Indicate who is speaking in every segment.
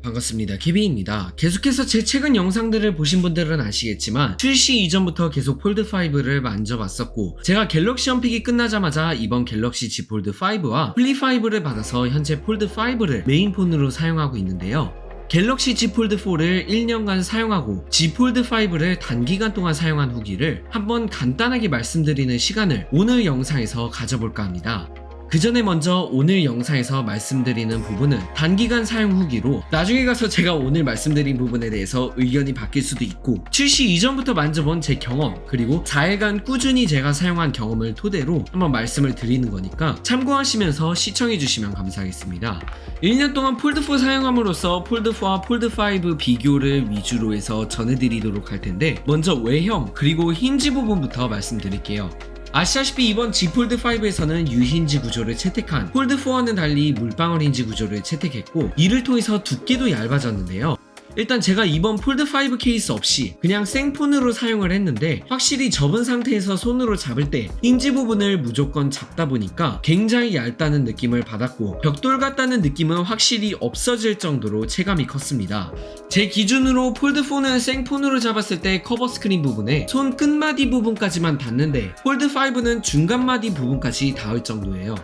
Speaker 1: 반갑습니다. 케빈입니다. 계속해서 제 최근 영상들을 보신 분들은 아시겠지만 출시 이전부터 계속 폴드5를 만져봤었고, 제가 갤럭시 언픽이 끝나자마자 이번 갤럭시 Z 폴드 5와 플립 5를 받아서 현재 폴드 5를 메인폰으로 사용하고 있는데요. 갤럭시 Z 폴드 4를 1년간 사용하고 Z 폴드 5를 단기간 동안 사용한 후기를 한번 간단하게 말씀드리는 시간을 오늘 영상에서 가져볼까 합니다. 그 전에 먼저 오늘 영상에서 말씀드리는 부분은 단기간 사용 후기로, 나중에 가서 제가 오늘 말씀드린 부분에 대해서 의견이 바뀔 수도 있고, 출시 이전부터 만져본 제 경험, 그리고 4일간 꾸준히 제가 사용한 경험을 토대로 한번 말씀을 드리는 거니까 참고하시면서 시청해주시면 감사하겠습니다. 1년 동안 폴드4 사용함으로써 폴드4와 폴드5 비교를 위주로 해서 전해드리도록 할 텐데, 먼저 외형 그리고 힌지 부분부터 말씀드릴게요. 아시다시피 이번 Z 폴드 5에서는 유힌지 구조를 채택한 폴드 4와는 달리 물방울 힌지 구조를 채택했고, 이를 통해서 두께도 얇아졌는데요. 일단 제가 이번 폴드 5 케이스 없이 그냥 생폰으로 사용을 했는데, 확실히 접은 상태에서 손으로 잡을 때 힌지 부분을 무조건 잡다 보니까 굉장히 얇다는 느낌을 받았고, 벽돌 같다는 느낌은 확실히 없어질 정도로 체감이 컸습니다. 제 기준으로 폴드 4는 생폰으로 잡았을 때 커버 스크린 부분에 손 끝마디 부분까지만 닿는데, 폴드 5는 중간마디 부분까지 닿을 정도예요.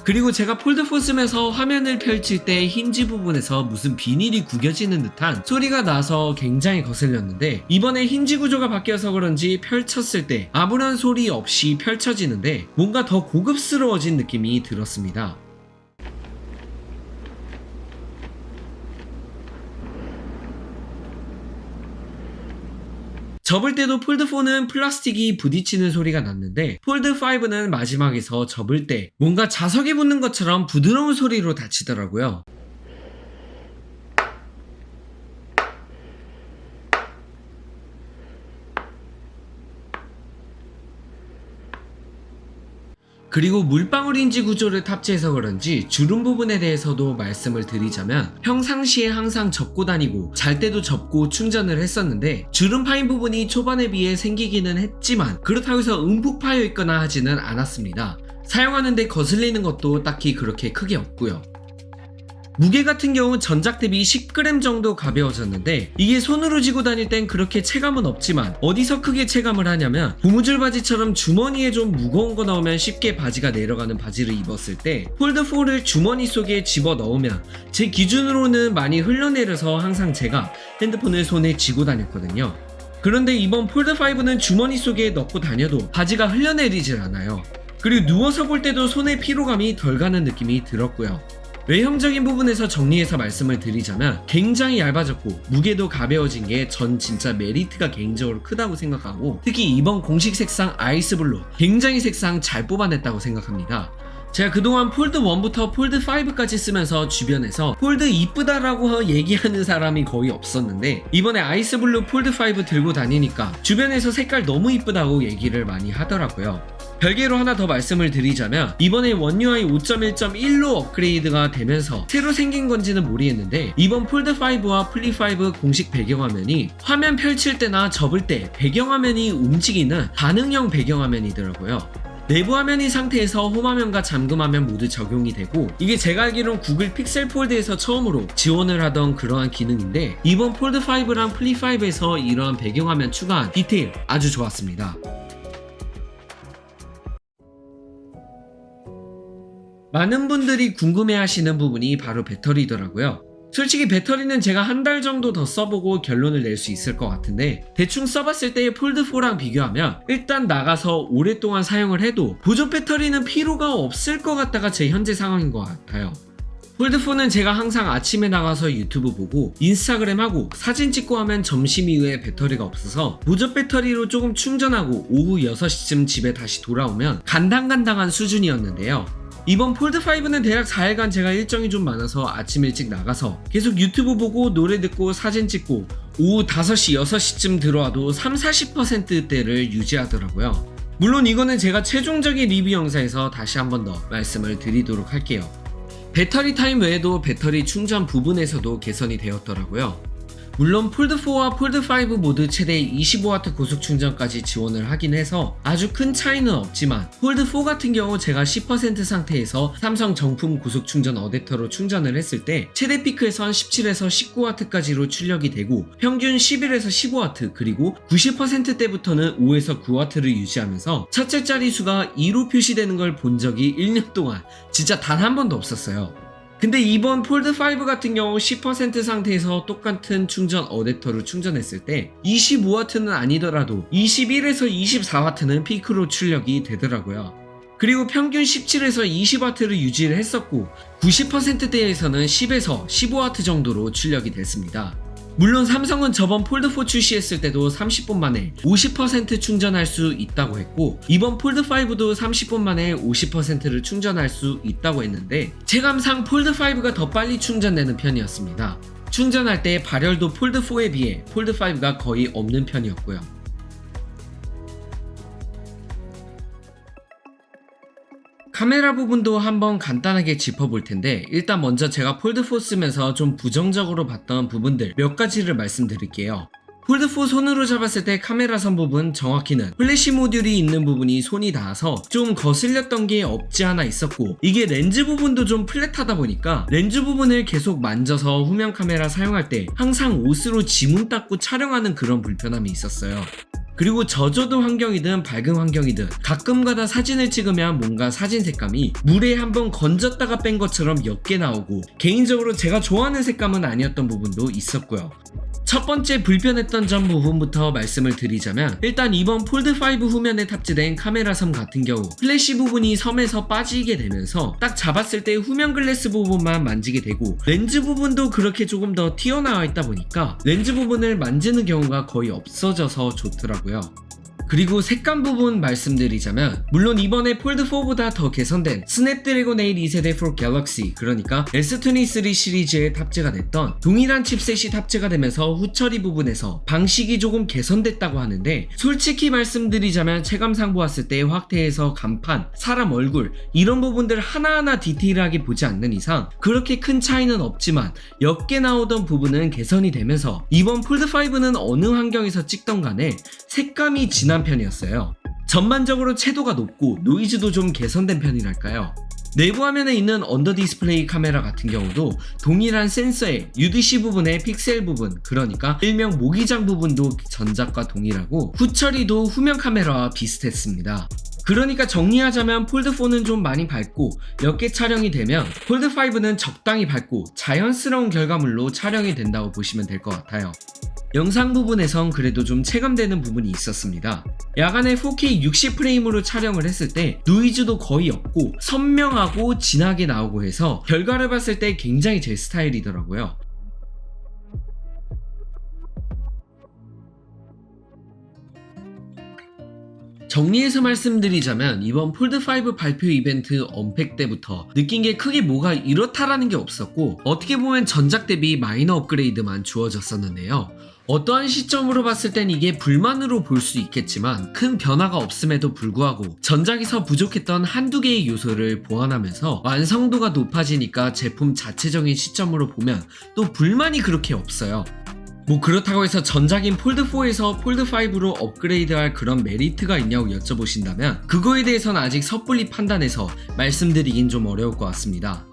Speaker 1: 그리고 제가 폴드4 쓰면서 화면을 펼칠 때 힌지 부분에서 무슨 비닐이 구겨지는 듯한 소리가 나서 굉장히 거슬렸는데, 이번에 힌지 구조가 바뀌어서 그런지 펼쳤을 때 아무런 소리 없이 펼쳐지는데 뭔가 더 고급스러워진 느낌이 들었습니다. 접을 때도 폴드4는 플라스틱이 부딪히는 소리가 났는데, 폴드5는 마지막에서 접을 때 뭔가 자석에 붙는 것처럼 부드러운 소리로 닫히더라고요. 그리고 물방울 힌지 구조를 탑재해서 그런지 주름 부분에 대해서도 말씀을 드리자면, 평상시에 항상 접고 다니고 잘 때도 접고 충전을 했었는데, 주름 파인 부분이 초반에 비해 생기기는 했지만 그렇다고 해서 움푹 파여 있거나 하지는 않았습니다. 사용하는데 거슬리는 것도 딱히 그렇게 크게 없고요. 무게 같은 경우 전작 대비 10g 정도 가벼워졌는데, 이게 손으로 쥐고 다닐 땐 그렇게 체감은 없지만 어디서 크게 체감을 하냐면, 고무줄 바지처럼 주머니에 좀 무거운 거 넣으면 쉽게 바지가 내려가는 바지를 입었을 때 폴드4를 주머니 속에 집어 넣으면 제 기준으로는 많이 흘러내려서 항상 제가 핸드폰을 손에 쥐고 다녔거든요. 그런데 이번 폴드5는 주머니 속에 넣고 다녀도 바지가 흘러내리질 않아요. 그리고 누워서 볼 때도 손에 피로감이 덜 가는 느낌이 들었고요. 외형적인 부분에서 정리해서 말씀을 드리자면, 굉장히 얇아졌고 무게도 가벼워진 게 전 진짜 메리트가 개인적으로 크다고 생각하고, 특히 이번 공식 색상 아이스블루 굉장히 색상 잘 뽑아냈다고 생각합니다. 제가 그동안 폴드 1부터 폴드 5까지 쓰면서 주변에서 폴드 이쁘다라고 얘기하는 사람이 거의 없었는데, 이번에 아이스블루 폴드 5 들고 다니니까 주변에서 색깔 너무 이쁘다고 얘기를 많이 하더라고요. 별개로 하나 더 말씀을 드리자면, 이번에 원 UI 5.1.1로 업그레이드가 되면서 새로 생긴 건지는 모르겠는데, 이번 폴드5와 플립5 공식 배경화면이 화면 펼칠 때나 접을 때 배경화면이 움직이는 반응형 배경화면이더라고요. 내부 화면인 상태에서 홈화면과 잠금화면 모두 적용이 되고, 이게 제가 알기로는 구글 픽셀 폴드에서 처음으로 지원을 하던 그러한 기능인데, 이번 폴드5랑 플립5에서 이러한 배경화면 추가한 디테일 아주 좋았습니다. 많은 분들이 궁금해하시는 부분이 바로 배터리더라고요. 솔직히 배터리는 제가 한 달 정도 더 써보고 결론을 낼 수 있을 것 같은데, 대충 써봤을 때 폴드4랑 비교하면 일단 나가서 오랫동안 사용을 해도 보조 배터리는 필요가 없을 것 같다가 제 현재 상황인 것 같아요. 폴드4는 제가 항상 아침에 나가서 유튜브 보고 인스타그램 하고 사진 찍고 하면 점심 이후에 배터리가 없어서 보조 배터리로 조금 충전하고 오후 6시쯤 집에 다시 돌아오면 간당간당한 수준이었는데요. 이번 폴드5는 대략 4일간 제가 일정이 좀 많아서 아침 일찍 나가서 계속 유튜브 보고 노래 듣고 사진 찍고 오후 5시, 6시쯤 들어와도 30-40%대를 유지하더라고요. 물론 이거는 제가 최종적인 리뷰 영상에서 다시 한 번 더 말씀을 드리도록 할게요. 배터리 타임 외에도 배터리 충전 부분에서도 개선이 되었더라고요. 물론 폴드4와 폴드5 모두 최대 25W 고속 충전까지 지원을 하긴 해서 아주 큰 차이는 없지만 폴드4 같은 경우 제가 10% 상태에서 삼성 정품 고속 충전 어댑터로 충전을 했을 때 최대 피크에선 17에서 19W까지로 출력이 되고 평균 11에서 15W 그리고 90%대부터는 5에서 9W를 유지하면서 첫째 자릿수가 2로 표시되는 걸 본 적이 1년 동안 진짜 단 한 번도 없었어요. 근데 이번 폴드5 같은 경우 10% 상태에서 똑같은 충전 어댑터로 충전했을 때 25W는 아니더라도 21에서 24W는 피크로 출력이 되더라고요. 그리고 평균 17에서 20W를 유지를 했었고 90%대에서는 10에서 15W 정도로 출력이 됐습니다. 물론 삼성은 저번 폴드4 출시했을 때도 30분 만에 50% 충전할 수 있다고 했고 이번 폴드5도 30분 만에 50%를 충전할 수 있다고 했는데 체감상 폴드5가 더 빨리 충전되는 편이었습니다. 충전할 때 발열도 폴드4에 비해 폴드5가 거의 없는 편이었고요. 카메라 부분도 한번 간단하게 짚어볼 텐데 일단 먼저 제가 폴드4 쓰면서 좀 부정적으로 봤던 부분들 몇 가지를 말씀드릴게요. 폴드4 손으로 잡았을 때 카메라 선 부분 정확히는 플래시 모듈이 있는 부분이 손이 닿아서 좀 거슬렸던 게 없지 않아 있었고 이게 렌즈 부분도 좀 플랫하다 보니까 렌즈 부분을 계속 만져서 후면 카메라 사용할 때 항상 옷으로 지문 닦고 촬영하는 그런 불편함이 있었어요. 그리고 저조도 환경이든 밝은 환경이든 가끔가다 사진을 찍으면 뭔가 사진 색감이 물에 한번 건졌다가 뺀 것처럼 옅게 나오고 개인적으로 제가 좋아하는 색감은 아니었던 부분도 있었고요. 첫 번째 불편했던 점 부분부터 말씀을 드리자면 일단 이번 폴드5 후면에 탑재된 카메라 섬 같은 경우 플래시 부분이 섬에서 빠지게 되면서 딱 잡았을 때 후면 글래스 부분만 만지게 되고 렌즈 부분도 그렇게 조금 더 튀어나와 있다 보니까 렌즈 부분을 만지는 경우가 거의 없어져서 좋더라고요. 그리고 색감 부분 말씀드리자면 물론 이번에 폴드4보다 더 개선된 스냅드래곤 8 2세대 4 갤럭시 그러니까 S23 시리즈에 탑재가 됐던 동일한 칩셋이 탑재가 되면서 후처리 부분에서 방식이 조금 개선됐다고 하는데 솔직히 말씀드리자면 체감상 보았을 때 확대해서 간판, 사람 얼굴 이런 부분들 하나하나 디테일하게 보지 않는 이상 그렇게 큰 차이는 없지만 옅게 나오던 부분은 개선이 되면서 이번 폴드5는 어느 환경에서 찍던 간에 색감이 진한 편이었어요. 전반적으로 채도가 높고 노이즈도 좀 개선된 편이랄까요. 내부 화면에 있는 언더 디스플레이 카메라 같은 경우도 동일한 센서의 UDC 부분의 픽셀 부분 그러니까 일명 모기장 부분도 전작과 동일하고 후처리도 후면 카메라와 비슷했습니다. 그러니까 정리하자면 폴드4는 좀 많이 밝고 옅게 촬영이 되면 폴드5는 적당히 밝고 자연스러운 결과물로 촬영이 된다고 보시면 될 것 같아요. 영상 부분에선 그래도 좀 체감되는 부분이 있었습니다. 야간에 4K 60프레임으로 촬영을 했을 때 노이즈도 거의 없고 선명하고 진하게 나오고 해서 결과를 봤을 때 굉장히 제 스타일이더라고요. 정리해서 말씀드리자면 이번 폴드5 발표 이벤트 언팩 때부터 느낀 게 크게 뭐가 이렇다라는 게 없었고 어떻게 보면 전작 대비 마이너 업그레이드만 주어졌었는데요. 어떠한 시점으로 봤을 땐 이게 불만으로 볼 수 있겠지만 큰 변화가 없음에도 불구하고 전작에서 부족했던 한두 개의 요소를 보완하면서 완성도가 높아지니까 제품 자체적인 시점으로 보면 또 불만이 그렇게 없어요. 뭐 그렇다고 해서 전작인 폴드4에서 폴드5로 업그레이드할 그런 메리트가 있냐고 여쭤보신다면 그거에 대해서는 아직 섣불리 판단해서 말씀드리긴 좀 어려울 것 같습니다.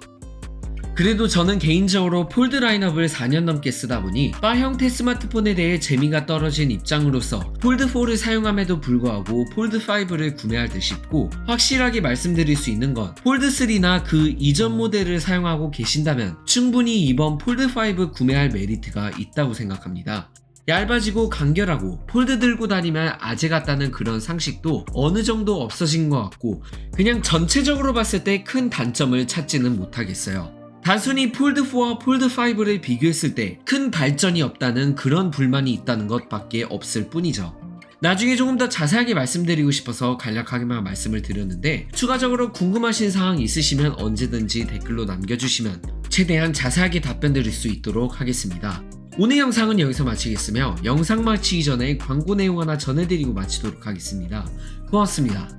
Speaker 1: 그래도 저는 개인적으로 폴드 라인업을 4년 넘게 쓰다 보니 바 형태 스마트폰에 대해 재미가 떨어진 입장으로서 폴드4를 사용함에도 불구하고 폴드5를 구매할 듯 싶고 확실하게 말씀드릴 수 있는 건 폴드3나 그 이전 모델을 사용하고 계신다면 충분히 이번 폴드5 구매할 메리트가 있다고 생각합니다. 얇아지고 간결하고 폴드 들고 다니면 아재 같다는 그런 상식도 어느 정도 없어진 것 같고 그냥 전체적으로 봤을 때 큰 단점을 찾지는 못하겠어요. 단순히 폴드4와 폴드5를 비교했을 때 큰 발전이 없다는 그런 불만이 있다는 것밖에 없을 뿐이죠. 나중에 조금 더 자세하게 말씀드리고 싶어서 간략하게만 말씀을 드렸는데 추가적으로 궁금하신 사항 있으시면 언제든지 댓글로 남겨주시면 최대한 자세하게 답변 드릴 수 있도록 하겠습니다. 오늘 영상은 여기서 마치겠으며 영상 마치기 전에 광고 내용 하나 전해드리고 마치도록 하겠습니다. 고맙습니다.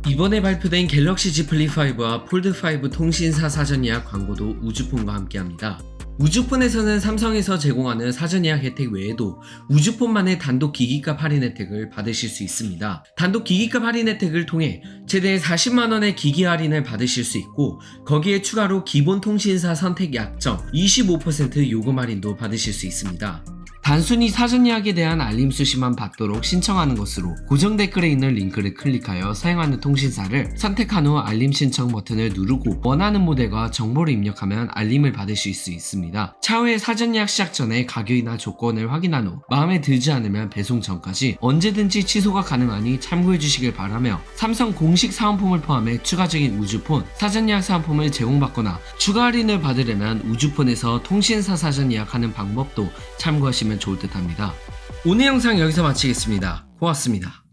Speaker 1: 이번에 발표된 갤럭시 Z 플립5와 폴드5 통신사 사전 예약 광고도 우주폰과 함께합니다. 우주폰에서는 삼성에서 제공하는 사전 예약 혜택 외에도 우주폰만의 단독 기기값 할인 혜택을 받으실 수 있습니다. 단독 기기값 할인 혜택을 통해 최대 40만원의 기기 할인을 받으실 수 있고, 거기에 추가로 기본 통신사 선택 약정 25% 요금 할인도 받으실 수 있습니다. 단순히 사전 예약에 대한 알림 수시만 받도록 신청하는 것으로 고정 댓글에 있는 링크를 클릭하여 사용하는 통신사를 선택한 후 알림 신청 버튼을 누르고 원하는 모델과 정보를 입력하면 알림을 받으실 수 있습니다. 차후에 사전 예약 시작 전에 가격이나 조건을 확인한 후 마음에 들지 않으면 배송 전까지 언제든지 취소가 가능하니 참고해 주시길 바라며, 삼성 공식 사은품을 포함해 추가적인 우주폰 사전 예약 사은품을 제공받거나 추가 할인을 받으려면 우주폰에서 통신사 사전 예약하는 방법도 참고하시면 좋을 듯 합니다. 오늘 영상 여기서 마치겠습니다. 고맙습니다.